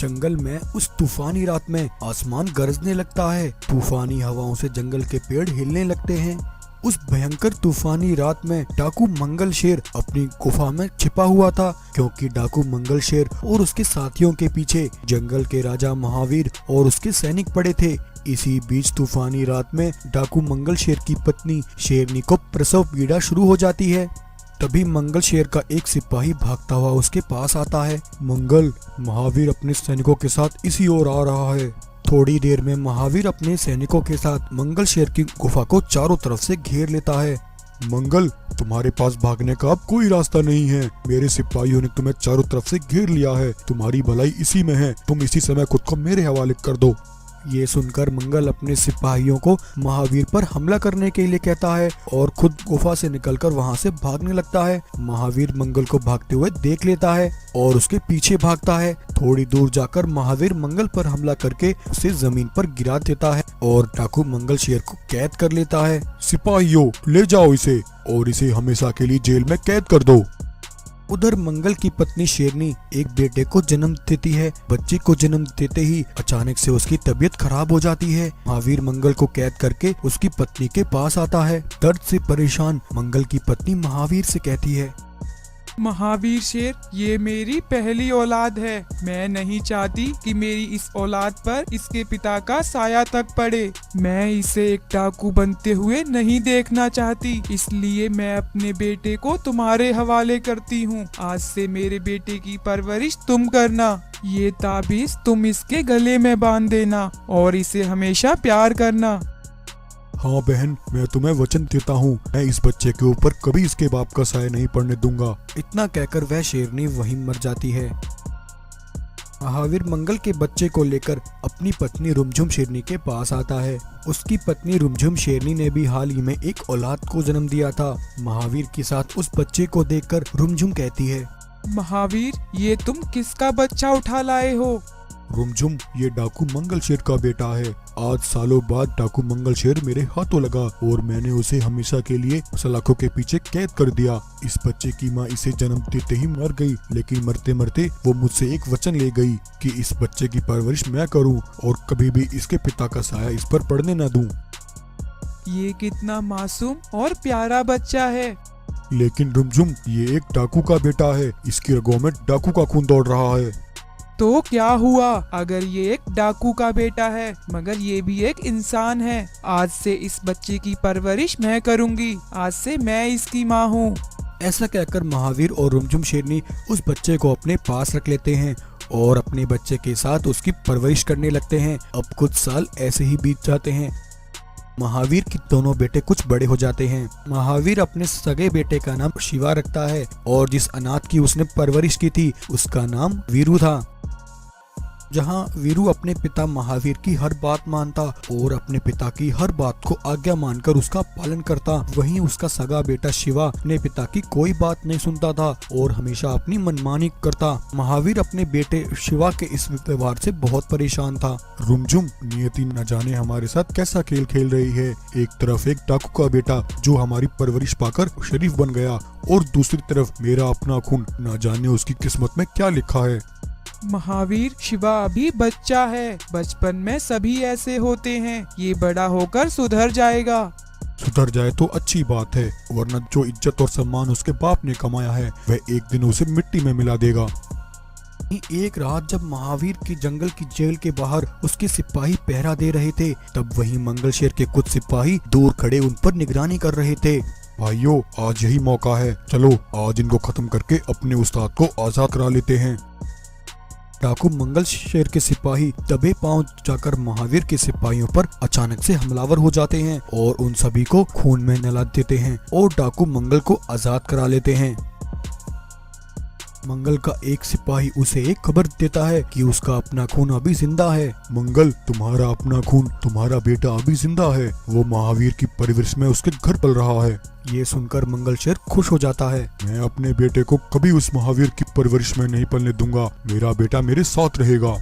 जंगल में उस तूफानी रात में आसमान गरजने लगता है। तूफानी हवाओं से जंगल के पेड़ हिलने लगते हैं। उस भयंकर तूफानी रात में डाकू मंगल शेर अपनी गुफा में छिपा हुआ था, क्योंकि डाकू मंगल शेर और उसके साथियों के पीछे जंगल के राजा महावीर और उसके सैनिक पड़े थे। इसी बीच तूफानी रात में डाकू मंगल शेर की पत्नी शेरनी को प्रसव पीड़ा शुरू हो जाती है। तभी मंगल शेर का एक सिपाही भागता हुआ उसके पास आता है। मंगल, महावीर अपने सैनिकों के साथ इसी ओर आ रहा है। थोड़ी देर में महावीर अपने सैनिकों के साथ मंगल शेर की गुफा को चारों तरफ से घेर लेता है। मंगल, तुम्हारे पास भागने का अब कोई रास्ता नहीं है। मेरे सिपाहियों ने तुम्हें चारों तरफ से घेर लिया है। तुम्हारी भलाई इसी में है। तुम इसी समय खुद को मेरे हवाले कर दो। ये सुनकर मंगल अपने सिपाहियों को महावीर पर हमला करने के लिए कहता है और खुद गुफा से निकलकर वहां से भागने लगता है। महावीर मंगल को भागते हुए देख लेता है और उसके पीछे भागता है। थोड़ी दूर जाकर महावीर मंगल पर हमला करके उसे जमीन पर गिरा देता है और डाकू मंगल शेर को कैद कर लेता है। सिपाहियों, ले जाओ इसे और इसे हमेशा के लिए जेल में कैद कर दो। उधर मंगल की पत्नी शेरनी एक बेटे को जन्म देती है। बच्चे को जन्म देते ही अचानक से उसकी तबीयत खराब हो जाती है। महावीर मंगल को कैद करके उसकी पत्नी के पास आता है। दर्द से परेशान मंगल की पत्नी महावीर से कहती है, महावीर शेर, ये मेरी पहली औलाद है। मैं नहीं चाहती कि मेरी इस औलाद पर इसके पिता का साया तक पड़े। मैं इसे एक डाकू बनते हुए नहीं देखना चाहती, इसलिए मैं अपने बेटे को तुम्हारे हवाले करती हूँ। आज से मेरे बेटे की परवरिश तुम करना। ये ताबीज तुम इसके गले में बांध देना और इसे हमेशा प्यार करना। हाँ बहन, मैं तुम्हें वचन देता हूँ, मैं इस बच्चे के ऊपर कभी इसके बाप का साया नहीं पड़ने दूंगा। इतना कहकर वह शेरनी वहीं मर जाती है। महावीर मंगल के बच्चे को लेकर अपनी पत्नी रुमझुम शेरनी के पास आता है। उसकी पत्नी रुमझुम शेरनी ने भी हाल ही में एक औलाद को जन्म दिया था। महावीर के साथ उस बच्चे को देखकर रुमझुम कहती है, महावीर, ये तुम किसका बच्चा उठा लाए हो? रुमझुम, ये डाकू मंगल शेर का बेटा है। आज सालों बाद डाकू मंगल शेर मेरे हाथों लगा और मैंने उसे हमेशा के लिए सलाखों के पीछे कैद कर दिया। इस बच्चे की माँ इसे जन्म देते ही मर गई, लेकिन मरते मरते वो मुझसे एक वचन ले गई कि इस बच्चे की परवरिश मैं करूं और कभी भी इसके पिता का साया इस पर पड़ने न दूं। ये कितना मासूम और प्यारा बच्चा है। लेकिन रुमझुम, ये एक डाकू का बेटा है। इसकी रगों में डाकू का खून दौड़ रहा है। तो क्या हुआ अगर ये एक डाकू का बेटा है, मगर ये भी एक इंसान है। आज से इस बच्चे की परवरिश मैं करूंगी। आज से मैं इसकी माँ हूँ। ऐसा कहकर महावीर और रुमझुम शेरनी उस बच्चे को अपने पास रख लेते हैं और अपने बच्चे के साथ उसकी परवरिश करने लगते हैं। अब कुछ साल ऐसे ही बीत जाते हैं। महावीर के दोनों बेटे कुछ बड़े हो जाते हैं। महावीर अपने सगे बेटे का नाम शिवा रखता है और जिस अनाथ की उसने परवरिश की थी उसका नाम वीरू था। जहाँ वीरू अपने पिता महावीर की हर बात मानता और अपने पिता की हर बात को आज्ञा मानकर उसका पालन करता, वहीं उसका सगा बेटा शिवा अपने पिता की कोई बात नहीं सुनता था और हमेशा अपनी मनमानी करता। महावीर अपने बेटे शिवा के इस व्यवहार से बहुत परेशान था। रुमझुम, नियति न जाने हमारे साथ कैसा खेल खेल रही है। एक तरफ एक डाकू का बेटा जो हमारी परवरिश पाकर शरीफ बन गया और दूसरी तरफ मेरा अपना खून, न जाने उसकी किस्मत में क्या लिखा है। महावीर, शिवा अभी बच्चा है। बचपन में सभी ऐसे होते हैं। ये बड़ा होकर सुधर जाएगा। सुधर जाए तो अच्छी बात है, वरना जो इज्जत और सम्मान उसके बाप ने कमाया है वह एक दिन उसे मिट्टी में मिला देगा। एक रात जब महावीर की जंगल की जेल के बाहर उसके सिपाही पहरा दे रहे थे, तब वहीं मंगल शेर के कुछ सिपाही दूर खड़े उन पर निगरानी कर रहे थे। भाइयों, आज यही मौका है, चलो आज इनको खत्म करके अपने उस्ताद को आजाद करा लेते हैं। डाकू मंगल शेर के सिपाही दबे पांव जाकर महावीर के सिपाहियों पर अचानक से हमलावर हो जाते हैं और उन सभी को खून में नहला देते हैं और डाकू मंगल को आजाद करा लेते हैं। मंगल का एक सिपाही उसे एक खबर देता है कि उसका अपना खून अभी जिंदा है। मंगल, तुम्हारा अपना खून, तुम्हारा बेटा अभी जिंदा है। वो महावीर की परवरिश में उसके घर पल रहा है। ये सुनकर मंगल शेर खुश हो जाता है। मैं अपने बेटे को कभी उस महावीर की परवरिश में नहीं पलने दूंगा। मेरा बेटा मेरे साथ रहेगा।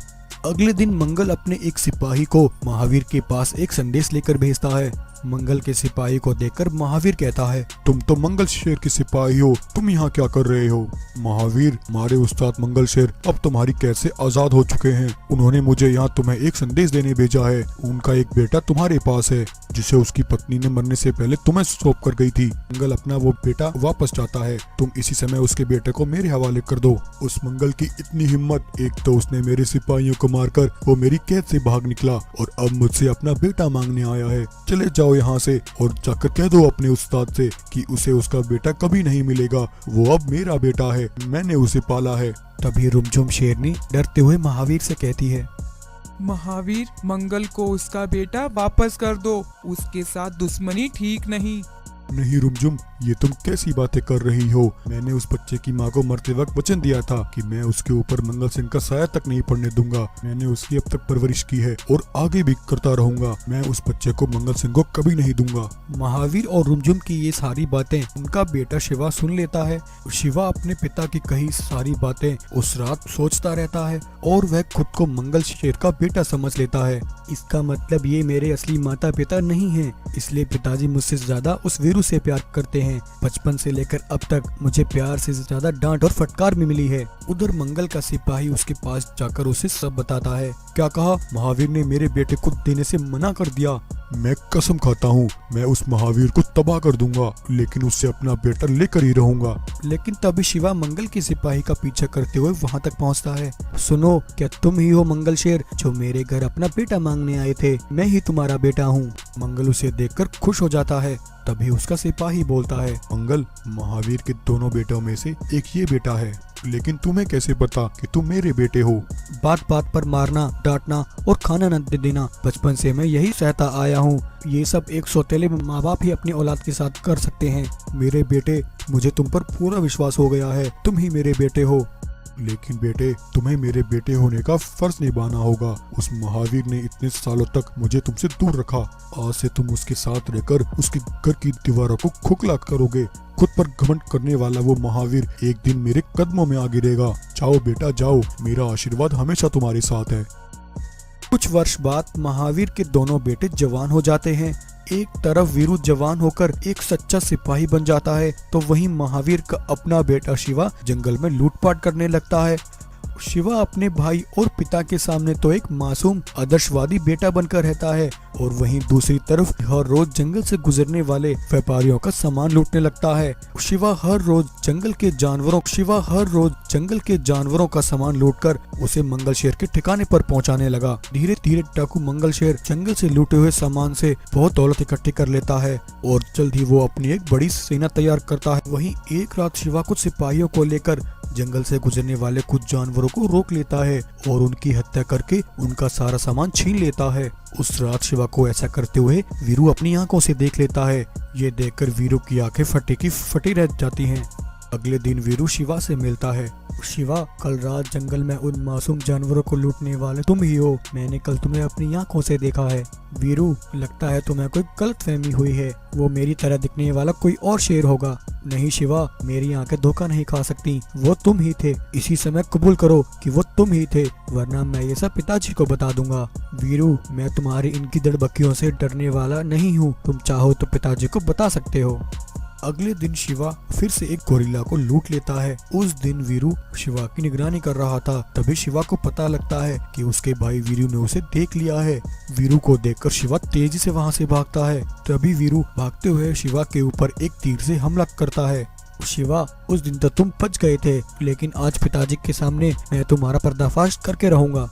अगले दिन मंगल अपने एक सिपाही को महावीर के पास एक संदेश लेकर भेजता है। मंगल के सिपाही को देखकर महावीर कहता है, तुम तो मंगल शेर के सिपाही हो, तुम यहाँ क्या कर रहे हो? महावीर, हमारे उस्ताद मंगल शेर अब तुम्हारी कैद से आजाद हो चुके हैं। उन्होंने मुझे यहाँ तुम्हें एक संदेश देने भेजा है। उनका एक बेटा तुम्हारे पास है जिसे उसकी पत्नी ने मरने से पहले तुम्हें सौंप कर गई थी। मंगल अपना वो बेटा वापस चाहता है, तुम इसी समय उसके बेटे को मेरे हवाले कर दो। उस मंगल की इतनी हिम्मत, एक तो उसने मेरे सिपाहियों को मारकर वो मेरी कैद से भाग निकला और अब मुझसे अपना बेटा मांगने आया है। चले जाओ यहाँ से और जाकर कह दो अपने उस्ताद से कि उसे उसका बेटा कभी नहीं मिलेगा। वो अब मेरा बेटा है, मैंने उसे पाला है। तभी रुमझुम शेरनी डरते हुए महावीर से कहती है, महावीर, मंगल को उसका बेटा वापस कर दो, उसके साथ दुश्मनी ठीक नहीं। नहीं रुमझुम, ये तुम कैसी बातें कर रही हो? मैंने उस बच्चे की माँ को मरते वक्त वचन दिया था कि मैं उसके ऊपर मंगल सिंह का साया तक नहीं पड़ने दूंगा। मैंने उसकी अब तक परवरिश की है और आगे भी करता रहूंगा। मैं उस बच्चे को मंगल सिंह को कभी नहीं दूंगा। महावीर और रुमझुम की ये सारी बातें उनका बेटा शिवा सुन लेता है। शिवा अपने पिता की कही सारी बातें उस रात सोचता रहता है और वह खुद को मंगल शेर का बेटा समझ लेता है। इसका मतलब ये मेरे असली माता पिता नहीं हैं, इसलिए पिताजी मुझसे ज्यादा उस वीरू से प्यार करते हैं। बचपन से लेकर अब तक मुझे प्यार से ज्यादा डांट और फटकार भी मिली है। उधर मंगल का सिपाही उसके पास जाकर उसे सब बताता है। क्या कहा? महावीर ने मेरे बेटे को देने से मना कर दिया। मैं कसम खाता हूँ, मैं उस महावीर को तबाह कर दूंगा, लेकिन उससे अपना बेटा लेकर ही रहूंगा। लेकिन तभी शिवा मंगल के सिपाही का पीछा करते हुए वहाँ तक पहुँचता है। सुनो, क्या तुम ही हो मंगल शेर जो मेरे घर अपना बेटा मांगने आए थे? मैं ही तुम्हारा बेटा हूँ। मंगल उसे देखकर खुश हो जाता है। तभी उसका सिपाही बोलता है, मंगल, महावीर के दोनों बेटों में से एक ये बेटा है, लेकिन तुम्हें कैसे पता कि तुम मेरे बेटे हो? बात बात पर मारना, डांटना और खाना न दे देना बचपन से मैं यही सहता आया हूँ। ये सब एक सौतेले माँ बाप ही अपनी औलाद के साथ कर सकते हैं। मेरे बेटे, मुझे तुम पर पूरा विश्वास हो गया है, तुम ही मेरे बेटे हो। लेकिन बेटे, तुम्हें मेरे बेटे होने का फर्ज निभाना होगा। उस महावीर ने इतने सालों तक मुझे तुमसे दूर रखा। आज से तुम उसके साथ रहकर उसके घर की दीवारों को खोखला करोगे। खुद पर घमंड करने वाला वो महावीर एक दिन मेरे कदमों में आ गिरेगा। जाओ बेटा जाओ, मेरा आशीर्वाद हमेशा तुम्हारे साथ है। कुछ वर्ष बाद महावीर के दोनों बेटे जवान हो जाते हैं। एक तरफ वीरू जवान होकर एक सच्चा सिपाही बन जाता है, तो वहीं महावीर का अपना बेटा शिवा जंगल में लूटपाट करने लगता है। शिवा अपने भाई और पिता के सामने तो एक मासूम आदर्शवादी बेटा बनकर रहता है और वहीं दूसरी तरफ हर रोज जंगल से गुजरने वाले व्यापारियों का सामान लूटने लगता है। शिवा हर रोज जंगल के जानवरों का सामान लूटकर उसे मंगल शेर के ठिकाने पर पहुंचाने लगा। धीरे धीरे डाकू मंगल शेर जंगल से लूटे हुए सामान से बहुत दौलत इकट्ठी कर लेता है और जल्द ही वो अपनी एक बड़ी सेना तैयार करता है। वहीं एक रात शिवा कुछ सिपाहियों को लेकर जंगल से गुजरने वाले कुछ जानवरों को रोक लेता है और उनकी हत्या करके उनका सारा सामान छीन लेता है। उस रात शिवा को ऐसा करते हुए वीरू अपनी आंखों से देख लेता है। ये देखकर वीरू की आंखें फटी की फटी रह जाती हैं। अगले दिन वीरू शिवा से मिलता है। शिवा, कल रात जंगल में उन मासूम जानवरों को लूटने वाले तुम ही हो। मैंने कल तुम्हें अपनी आंखों से देखा है। वीरू, लगता है तुम्हें कोई गलतफहमी हुई है। वो मेरी तरह दिखने वाला कोई और शेर होगा। नहीं शिवा, मेरी आंखें धोखा नहीं खा सकती। वो तुम ही थे। इसी समय कबूल करो कि वो तुम ही थे, वरना मैं ये सब पिताजी को बता दूंगा। वीरू, मैं तुम्हारी इनकी दड़बक्कियों से डरने वाला नहीं हूँ। तुम चाहो तो पिताजी को बता सकते हो। अगले दिन शिवा फिर से एक गोरिल्ला को लूट लेता है। उस दिन वीरू शिवा की निगरानी कर रहा था। तभी शिवा को पता लगता है कि उसके भाई वीरू ने उसे देख लिया है। वीरू को देखकर शिवा तेजी से वहां से भागता है। तभी वीरू भागते हुए शिवा के ऊपर एक तीर से हमला करता है। शिवा, उस दिन तो तुम बच गए थे, लेकिन आज पिताजी के सामने मैं तुम्हारा पर्दाफाश करके रहूंगा।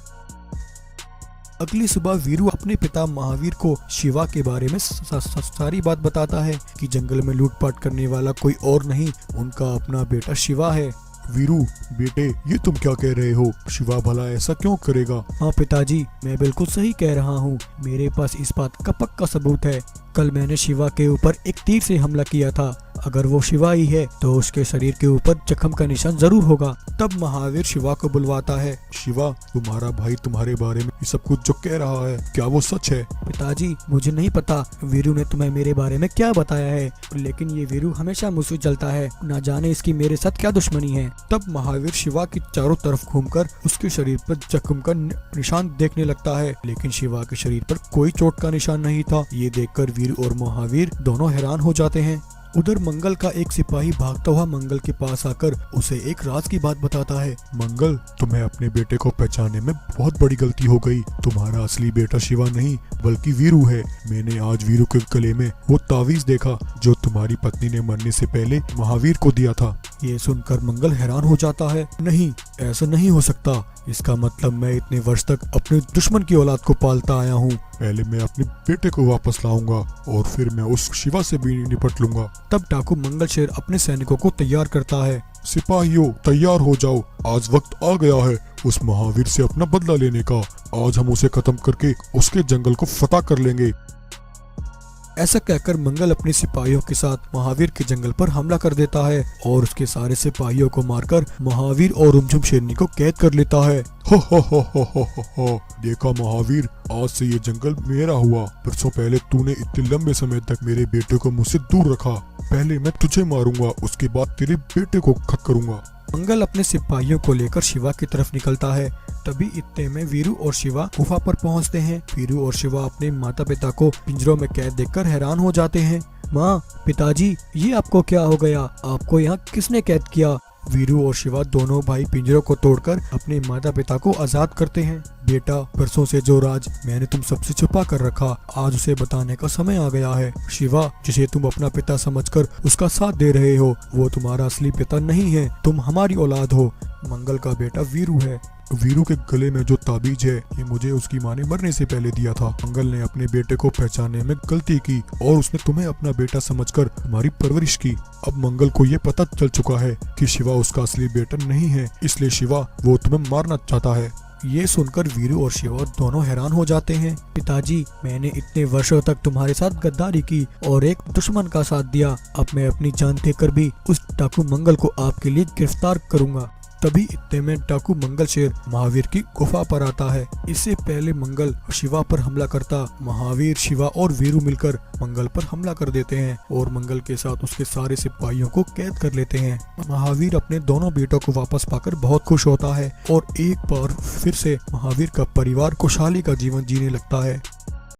अगली सुबह वीरू अपने पिता महावीर को शिवा के बारे में सारी बात बताता है कि जंगल में लूटपाट करने वाला कोई और नहीं, उनका अपना बेटा शिवा है। वीरू बेटे, ये तुम क्या कह रहे हो? शिवा भला ऐसा क्यों करेगा? हाँ पिताजी, मैं बिल्कुल सही कह रहा हूँ। मेरे पास इस बात का पक्का सबूत है। कल मैंने शिवा के ऊपर एक तीर से हमला किया था। अगर वो शिवा ही है तो उसके शरीर के ऊपर जख्म का निशान जरूर होगा। तब महावीर शिवा को बुलवाता है। शिवा, तुम्हारा भाई तुम्हारे बारे में ये सब कुछ जो कह रहा है, क्या वो सच है? पिताजी, मुझे नहीं पता वीरू ने तुम्हें मेरे बारे में क्या बताया है, लेकिन ये वीरू हमेशा मुझसे जलता है। ना जाने इसकी मेरे साथ क्या दुश्मनी है। तब महावीर शिवा की चारों तरफ घूमकर उसके शरीर पर जख्म का निशान देखने लगता है, लेकिन शिवा के शरीर पर कोई चोट का निशान नहीं था। ये देखकर वीर और महावीर दोनों हैरान हो जाते हैं। उधर मंगल का एक सिपाही भागता हुआ मंगल के पास आकर उसे एक राज की बात बताता है। मंगल, तुम्हें अपने बेटे को पहचानने में बहुत बड़ी गलती हो गई। तुम्हारा असली बेटा शिवा नहीं बल्कि वीरू है। मैंने आज वीरू के गले में वो तावीज देखा जो तुम्हारी पत्नी ने मरने से पहले महावीर को दिया था। ये सुनकर मंगल हैरान हो जाता है। नहीं, ऐसा नहीं हो सकता। इसका मतलब मैं इतने वर्ष तक अपने दुश्मन की औलाद को पालता आया हूँ। पहले मैं अपने बेटे को वापस लाऊंगा और फिर मैं उस शिवा से भी निपट लूंगा। तब डाकू मंगल शेर अपने सैनिकों को तैयार करता है। सिपाहियों, तैयार हो जाओ, आज वक्त आ गया है उस महावीर से अपना बदला लेने का। आज हम उसे खत्म करके उसके जंगल को फतह कर लेंगे। ऐसा कहकर मंगल अपने सिपाहियों के साथ महावीर के जंगल पर हमला कर देता है और उसके सारे सिपाहियों को मारकर महावीर और रुमझुम शेरनी को कैद कर लेता है। हो हो हो हो हो हो हो। देखा महावीर, आज से ये जंगल मेरा हुआ। परसों पहले तूने इतने लंबे समय तक मेरे बेटे को मुझसे दूर रखा। पहले मैं तुझे मारूंगा, उसके बाद तेरे बेटे को खत्म करूंगा। मंगल अपने सिपाहियों को लेकर शिवा की तरफ निकलता है। तभी इतने में वीरू और शिवा गुफा पर पहुंचते हैं। वीरू और शिवा अपने माता पिता को पिंजरों में कैद देखकर हैरान हो जाते हैं। माँ, पिताजी, ये आपको क्या हो गया? आपको यहाँ किसने कैद किया? वीरू और शिवा दोनों भाई पिंजरों को तोड़कर अपने माता पिता को आजाद करते हैं। बेटा, परसों से जो राज मैंने तुम सबसे छुपा कर रखा, आज उसे बताने का समय आ गया है। शिवा, जिसे तुम अपना पिता समझकर उसका साथ दे रहे हो, वो तुम्हारा असली पिता नहीं है। तुम हमारी औलाद हो। मंगल का बेटा वीरू है। वीरू के गले में जो ताबीज है, ये मुझे उसकी माँ ने मरने से पहले दिया था। मंगल ने अपने बेटे को पहचानने में गलती की और उसने तुम्हें अपना बेटा समझकर तुम्हारी परवरिश की। अब मंगल को ये पता चल चुका है कि शिवा उसका असली बेटा नहीं है, इसलिए शिवा वो तुम्हें मारना चाहता है। ये सुनकर वीरू और शिवा दोनों हैरान हो जाते हैं। पिताजी, मैंने इतने वर्षों तक तुम्हारे साथ गद्दारी की और एक दुश्मन का साथ दिया। अब मैं अपनी जान देकर भी उस डाकू मंगल को आपके लिए गिरफ्तार करूंगा। तभी इतने में डाकू मंगल शेर महावीर की गुफा पर आता है। इससे पहले मंगल शिवा पर हमला करता, महावीर, शिवा और वीरू मिलकर मंगल पर हमला कर देते हैं और मंगल के साथ उसके सारे सिपाहियों को कैद कर लेते हैं। महावीर अपने दोनों बेटों को वापस पाकर बहुत खुश होता है और एक बार फिर से महावीर का परिवार खुशहाली का जीवन जीने लगता है।